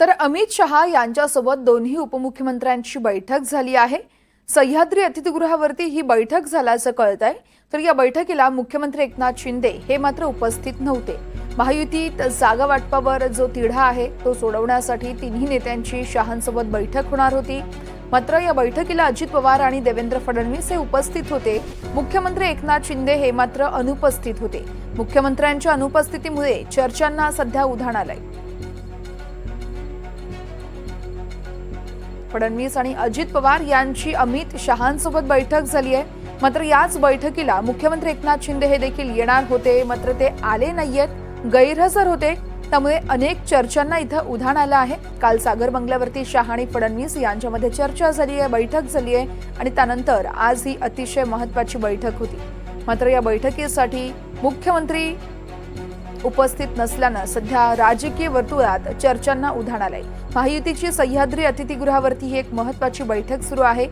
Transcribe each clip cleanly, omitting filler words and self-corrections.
तर अमित शहा यांच्यासोबत दोन्ही उपमुख्यमंत्र्यांची बैठक झाली आहे। सह्याद्री अतिथीगृहावरती ही बैठक झाल्याचं कळतंय। तर या बैठकीला मुख्यमंत्री एकनाथ शिंदे हे मात्र उपस्थित नव्हते। महायुतीत जागा वाटपावर जो तिढा आहे तो सोडवण्यासाठी तिन्ही नेत्यांची शहांसोबत बैठक होणार होती। मात्र या बैठकीला अजित पवार आणि देवेंद्र फडणवीस हे उपस्थित होते। मुख्यमंत्री एकनाथ शिंदे हे मात्र अनुपस्थित होते। मुख्यमंत्र्यांच्या अनुपस्थितीमुळे चर्चांना सध्या उधाण आलंय। फडणवीस आणि अजित पवार यांची अमित शहांसोबत बैठक झाली आहे। मात्र याच बैठकीला मुख्यमंत्री एकनाथ शिंदे हे देखील येणार होते, मात्र ते आले नाहीयेत, गैरहजर होते। त्यामुळे अनेक चर्चांना इथं उधाण आलं आहे। काल सागर बंगल्यावरती शहा आणि फडणवीस यांच्यामध्ये चर्चा झाली आहे, बैठक झाली आहे आणि त्यानंतर आज ही अतिशय महत्त्वाची बैठक होती। मात्र या बैठकीसाठी मुख्यमंत्री उपस्थित नसल्यानं सध्या राजकीय वर्तुळात चर्चांना उधाण आलंय। महायुतीची सह्याद्री अतिथीगृहावरती ही एक महत्त्वाची बैठक सुरू आहे।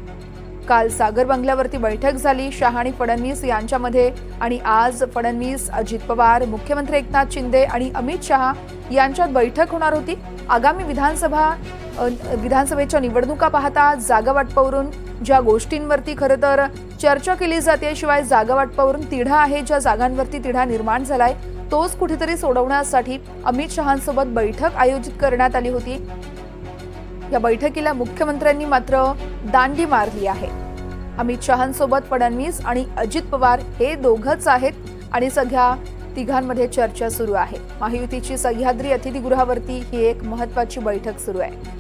काल सागर बंगल्यावरती बैठक झाली शहा आणि फडणवीस यांच्यामध्ये आणि आज फडणवीस, अजित पवार, मुख्यमंत्री एकनाथ शिंदे आणि अमित शहा यांच्यात बैठक होणार होती। आगामी विधानसभेच्या निवडणुका पाहता जागा वाटपावरून ज्या गोष्टींवरती खरं तर चर्चा केली जाते, शिवाय जागा वाटपावरून तिढा आहे, ज्या जागांवरती तिढा निर्माण झालाय तोच कुठेतरी सोडवण्यासाठी अमित शहांसोबत बैठक आयोजित करण्यात आली होती। या बैठकीला मुख्यमंत्र्यांनी मात्र दांडी मारली आहे। अमित शहांसोबत फडणवीस आणि अजित पवार हे दोघंच आहेत आणि सध्या तिघांमध्ये चर्चा सुरू आहे। महायुतीची सह्याद्री अतिथीगृहावरती ही एक महत्त्वाची बैठक सुरू आहे।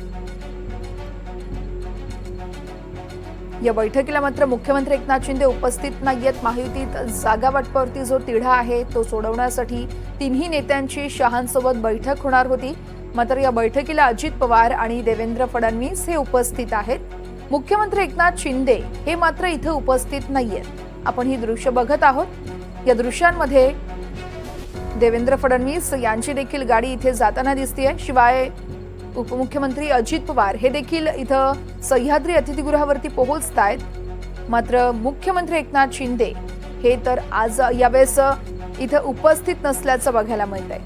या बैठकीला मात्र मुख्यमंत्री एकनाथ शिंदे उपस्थित नाहीयेत। महायुतीत जागा वाटपावरती जो तिढा आहे तो सोडवण्यासाठी तिन्ही नेत्यांची शहांसोबत बैठक होणार होती। मात्र या बैठकीला अजित पवार आणि देवेंद्र फडणवीस हे उपस्थित आहेत। मुख्यमंत्री एकनाथ शिंदे हे मात्र इथे उपस्थित नाहीयेत। आपण ही दृश्य बघत आहोत। या दृश्यांमध्ये देवेंद्र फडणवीस यांची देखील गाडी इथे जाताना दिसतेय, शिवाय उपमुख्यमंत्री अजित पवार हे देखील इथं सह्याद्री अतिथीगृहावरती पोहोचतायत। मात्र मुख्यमंत्री एकनाथ शिंदे हे तर आज यावेळेस इथं उपस्थित नसल्याचं बघायला मिळतंय।